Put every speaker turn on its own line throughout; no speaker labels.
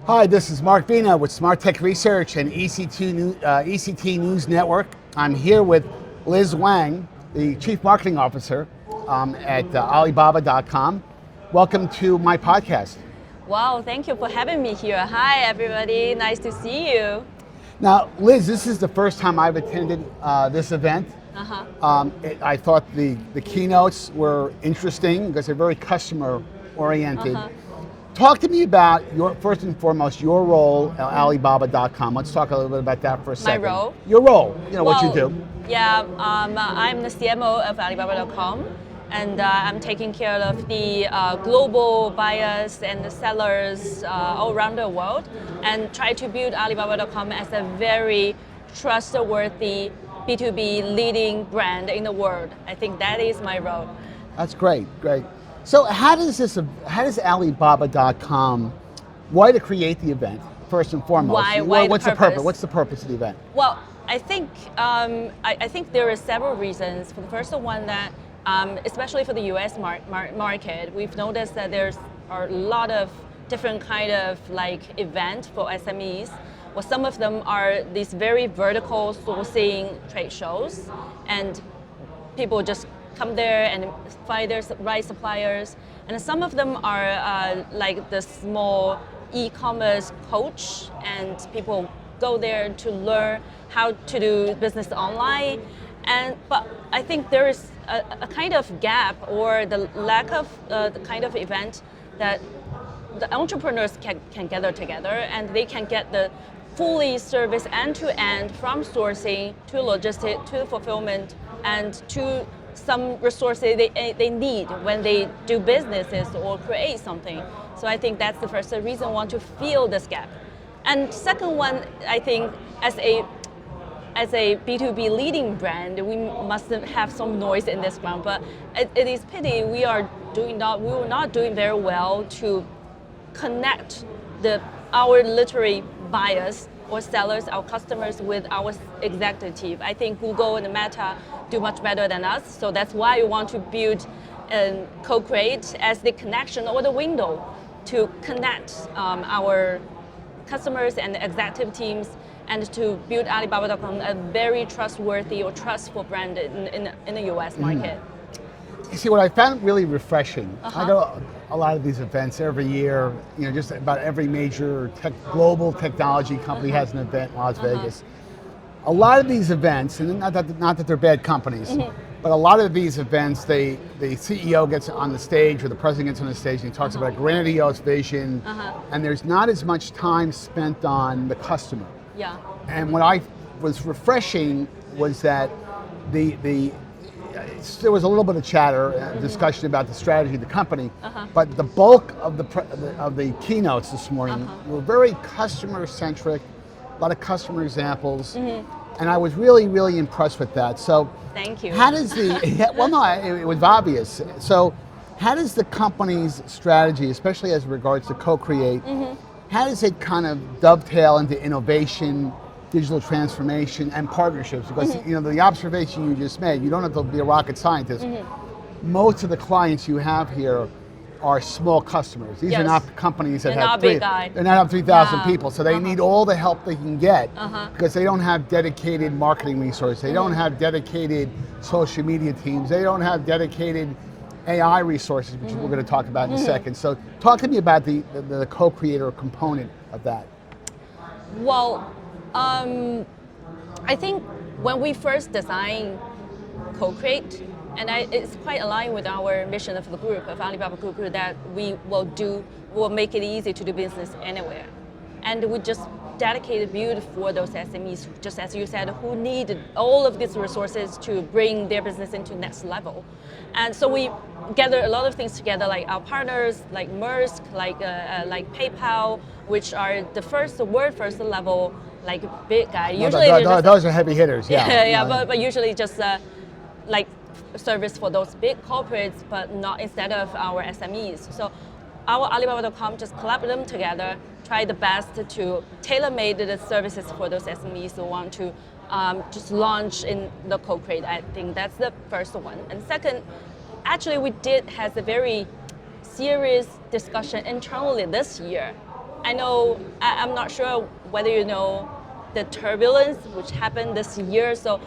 Hi, this is Mark Bina with Smart Tech Research and ECT News Network. I'm here with Liz Wang, the Chief Marketing Officer at Alibaba.com. Welcome to my podcast.
Wow, thank you for having me here. Hi, everybody. Nice to see you.
Now, Liz, this is the first time I've attended this event. I thought the keynotes were interesting because they're very customer-oriented. Talk to me about, first and foremost, your role at Alibaba.com. Let's talk a little bit about that for a second.
My role?
Your role, what you do.
Yeah, I'm the CMO of Alibaba.com, and I'm taking care of the global buyers and the sellers all around the world, and try to build Alibaba.com as a very trustworthy B2B leading brand in the world. I think that is my role.
That's great, great. So how does Alibaba.com, why to create the event, first and foremost? What's the purpose? What's the purpose of the event?
Well, I think there are several reasons. For the first one, that especially for the US market, we've noticed that there's a lot of different kind of event for SMEs. Well, some of them are these very vertical sourcing trade shows, and people just come there and find their right suppliers. And some of them are like the small e-commerce coach, and people go there to learn how to do business online. But I think there is a kind of gap, or the lack of the kind of event that the entrepreneurs can gather together, and they can get the fully service end-to-end from sourcing to logistics to fulfillment and to some resources they need when they do businesses or create something. So I think that's the first reason I want to fill this gap. And second one, I think as a B2B leading brand, we must have some noise in this ground. But it is pity we were not doing very well to connect our literary buyers or sellers, our customers, with our executive. I think Google and Meta do much better than us, so that's why we want to build CoCreate as the connection or the window to connect our customers and executive teams, and to build Alibaba.com a very trustworthy or trustful brand in the US market.
You see, what I found really refreshing, I go to a lot of these events every year, just about every major global technology company has an event in Las Vegas. A lot of these events, and not that they're bad companies, but a lot of these events, the CEO gets on the stage, or the president gets on the stage, and he talks about a grandiose vision, and there's not as much time spent on the customer.
Yeah.
And what I was refreshing was that there was a little bit of chatter, discussion about the strategy of the company, but the bulk of the keynotes this morning were very customer-centric, a lot of customer examples, and I was really, really impressed with that. So,
thank you.
How does it was obvious. So, how does the company's strategy, especially as regards to CoCreate, how does it kind of dovetail into innovation, digital transformation, and partnerships? Because the observation you just made, you don't have to be a rocket scientist. Most of the clients you have here are small customers. These are not companies that they're not 3,000 people, so they need all the help they can get because they don't have dedicated marketing resources. They don't have dedicated social media teams. They don't have dedicated AI resources, which we're going to talk about in a second. So talk to me about the co-creator component of that.
Well, I think when we first designed CoCreate, and it's quite aligned with our mission of the group, of Alibaba Group, that we will make it easy to do business anywhere. And we just dedicated build for those SMEs, just as you said, who need all of these resources to bring their business into next level. And so we gather a lot of things together, like our partners, like Maersk, like PayPal, which are the world first level, like big guy. Usually
those are heavy hitters, yeah.
But usually just like service for those big corporates, but not instead of our SMEs. So our Alibaba.com just collab them together, try the best to tailor-made the services for those SMEs who want to just launch in the CoCreate. I think that's the first one. And second, actually we has a very serious discussion internally this year I know, I'm not sure whether you know the turbulence which happened this year. So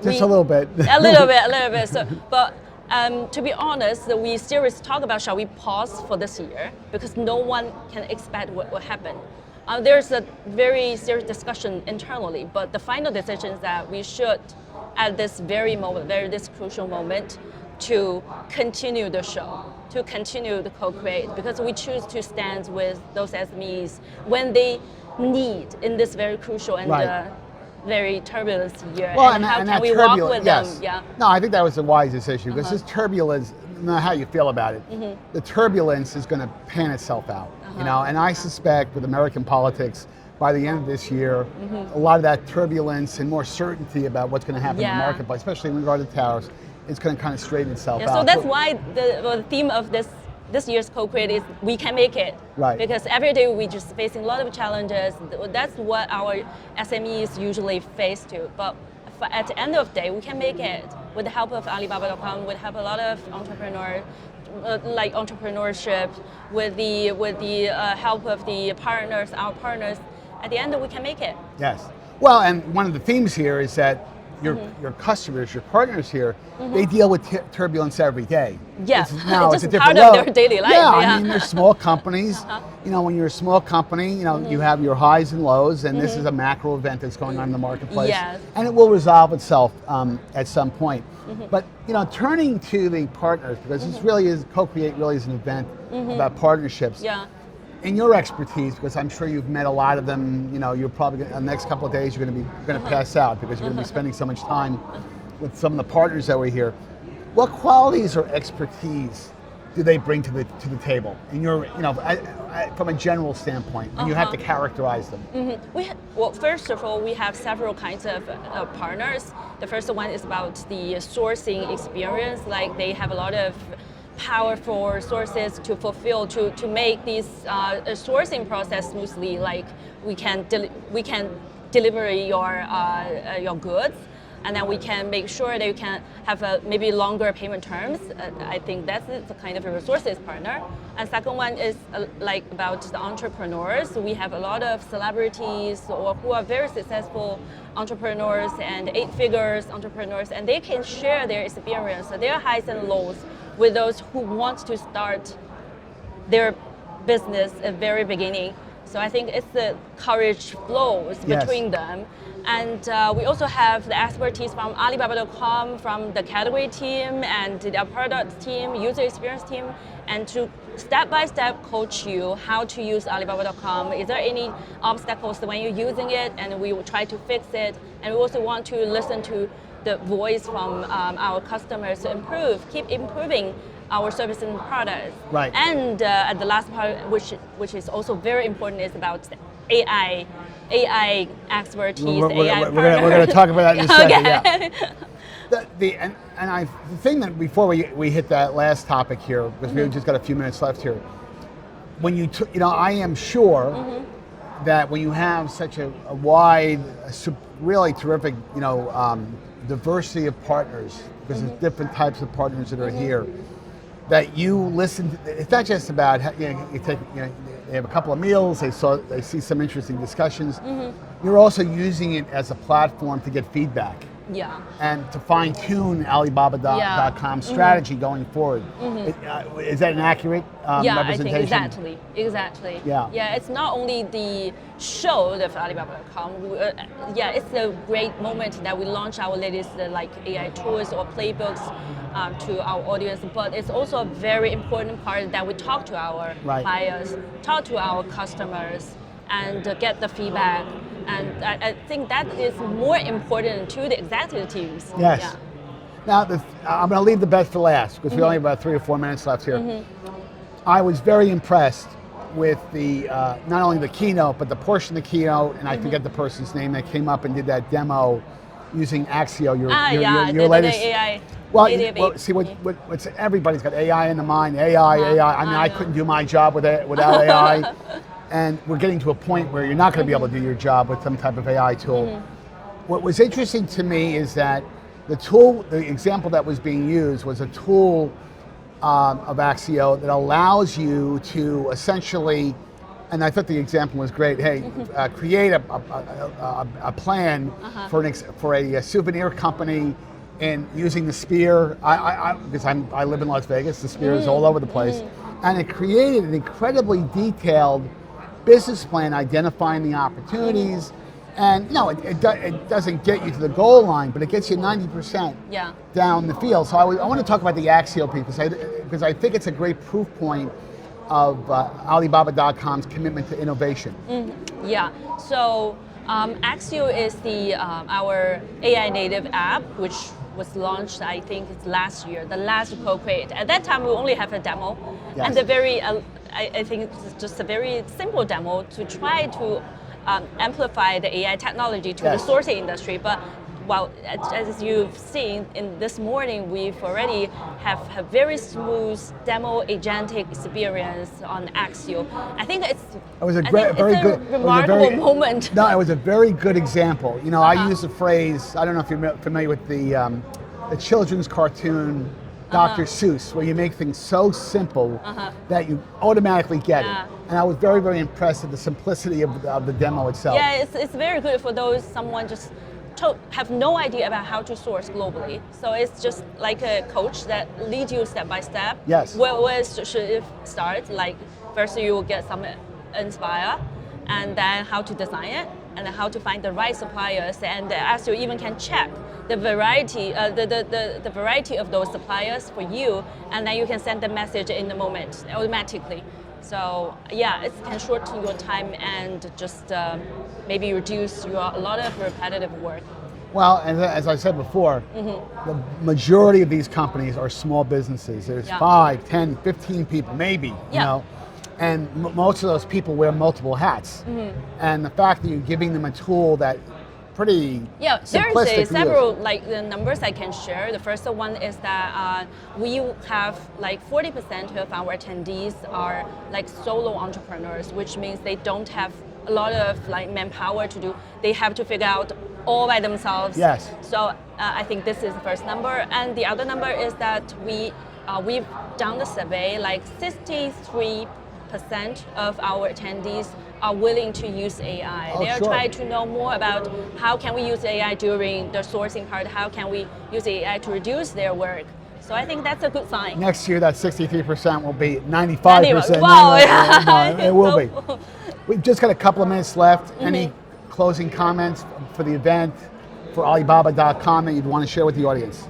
Just a little bit.
a little bit. So, but to be honest, we seriously talk about shall we pause for this year because no one can expect what will happen. There's a very serious discussion internally, but the final decision is that we should, at this very moment, this crucial moment, to continue the show, to continue the CoCreate, because we choose to stand with those SMEs when they need in this very crucial and very turbulent year.
Well,
and how
and
can
that
we walk with
yes.
them? Yeah.
No, I think that was a wise decision because this turbulence, no matter how you feel about it, the turbulence is going to pan itself out. You know, and I suspect with American politics, by the end of this year, a lot of that turbulence and more certainty about what's going to happen in the marketplace, especially in regard to tariffs, it's going to kind of straighten itself out.
So that's why the theme of this year's CoCreate is we can make it.
Right.
Because every day we just facing a lot of challenges. That's what our SMEs usually face to. But at the end of the day, we can make it with the help of Alibaba.com, with help a lot of entrepreneurs, like entrepreneurship, with the help of the partners, our partners. At the end, we can make it.
Yes. Well, and one of the themes here is that your customers, your partners here, they deal with turbulence every day.
Yeah,
it's
just
a different
part of their daily life.
Yeah, I mean, they're small companies. You know, when you're a small company, you know, you have your highs and lows, and this is a macro event that's going on in the marketplace.
Yes.
And it will resolve itself at some point. But, you know, turning to the partners, because this really is, CoCreate really is an event about partnerships.
Yeah.
In your expertise, because I'm sure you've met a lot of them, you know, you're probably in the next couple of days you're going to pass out because you're going to be spending so much time with some of the partners that were here. What qualities or expertise do they bring to the table? In your, you know, from a general standpoint, and you have to characterize them.
Well, first of all, we have several kinds of partners. The first one is about the sourcing experience. Like they have a lot of powerful resources to fulfill, to make this sourcing process smoothly. Like we can deliver your goods, and then we can make sure that you can have maybe longer payment terms. I think that's the kind of a resources partner. And second one is like about the entrepreneurs. We have a lot of celebrities or who are very successful entrepreneurs and 8-figure entrepreneurs, and they can share their experience, their highs and lows with those who want to start their business at the very beginning. So I think it's the courage flows between them. And we also have the expertise from Alibaba.com, from the category team and the product team, user experience team, and to step-by-step coach you how to use Alibaba.com. Is there any obstacles when you're using it? And we will try to fix it. And we also want to listen to the voice from our customers to keep improving our service and products.
Right.
And at the last part, which is also very important, is about AI expertise.
We're
AI
going to talk about that in a second.
Okay.
Yeah. The thing that before we hit that last topic here, because we've just got a few minutes left here. When you know, I am sure that when you have such a wide, really terrific, you know, diversity of partners, because there's different types of partners that are here, that you listen to. It's not just about, you know, they have a couple of meals, they see some interesting discussions. You're also using it as a platform to get feedback.
Yeah.
And to fine tune Alibaba.com strategy going forward. Is that an accurate representation?
I think exactly.
Yeah.
Yeah, it's not only the show of Alibaba.com. It's a great moment that we launch our latest like AI tools or playbooks to our audience, but it's also a very important part that we talk to our buyers, talk to our customers, and get the feedback. And I think that is more important to the executive teams.
Yes.
Yeah.
Now, I'm going to leave the best for last, because we only have about 3 or 4 minutes left here. I was very impressed with the not only the keynote, but the portion of the keynote, and I forget the person's name that came up and did that demo using Axio, your latest.
The AI.
Well, see, what's everybody's got AI in the mind. AI. I mean, I couldn't do my job without AI. And we're getting to a point where you're not going to be able to do your job with some type of AI tool. What was interesting to me is that the example that was being used was a tool of Axio that allows you to essentially And I thought the example was great. Hey, create a plan for a souvenir company, and using the spear. Because I live in Las Vegas, the spear is all over the place, and it created an incredibly detailed business plan identifying the opportunities. And no, it doesn't get you to the goal line, but it gets you 90% down the field. So I want to talk about the Axio piece because I think it's a great proof point of Alibaba.com's commitment to innovation.
Yeah, so Axio is our AI native app, which was launched, I think it's last year, the last CoCreate. At that time, we only have a demo, and I think it's just a very simple demo to try to amplify the AI technology to the sourcing industry. But well, as you've seen in this morning, we've already have a very smooth demo agentic experience on Axio. I think it's a remarkable moment.
No, it was a very good example. You know, I use the phrase, I don't know if you're familiar with the children's cartoon Dr. Seuss, where you make things so simple that you automatically get it. And I was very, very impressed with the simplicity of the demo itself.
Yeah, it's very good for someone just have no idea about how to source globally. So it's just like a coach that leads you step by step.
Yes.
Where should it start? Like first you will get some inspire, and then how to design it, and then how to find the right suppliers, and as you even can check the variety, the variety of those suppliers for you, and then you can send the message in the moment automatically. So yeah, it can shorten your time and just maybe reduce a lot of repetitive work.
Well, and as I said before, the majority of these companies are small businesses. There's 5, 10, 15 people, maybe, you know, and most of those people wear multiple hats. And the fact that you're giving them a tool that pretty
there's several the numbers I can share. The first one is that we have 40% of our attendees are solo entrepreneurs, which means they don't have a lot of manpower to do. They have to figure out all by themselves.
Yes.
So I think this is the first number, and the other number is that we've done the survey. 63% of our attendees are willing to use AI. They are trying to know more about how can we use AI during the sourcing part, how can we use AI to reduce their work. So I think that's a good sign.
Next year, that 63% will be 95%.
Wow,
it will be. We've just got a couple of minutes left. Any closing comments for the event, for Alibaba.com that you'd want to share with the audience?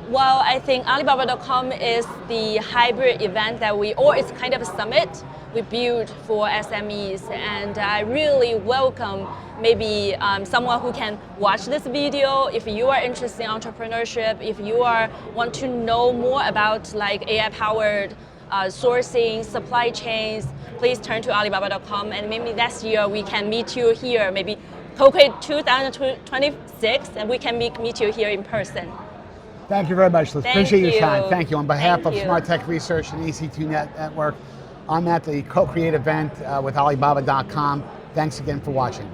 Well, I think Alibaba.com is the hybrid event or it's kind of a summit we built for SMEs, and I really welcome maybe someone who can watch this video. If you are interested in entrepreneurship, if you want to know more about AI-powered sourcing, supply chains, please turn to Alibaba.com, and maybe next year we can meet you here, maybe CoCreate 2026, and we can meet you here in person.
Thank you very much, Liz. Appreciate your time. Thank you. On behalf of Smart Tech Research and EC2 Network, I'm at the CoCreate event with Alibaba.com. Thanks again for watching.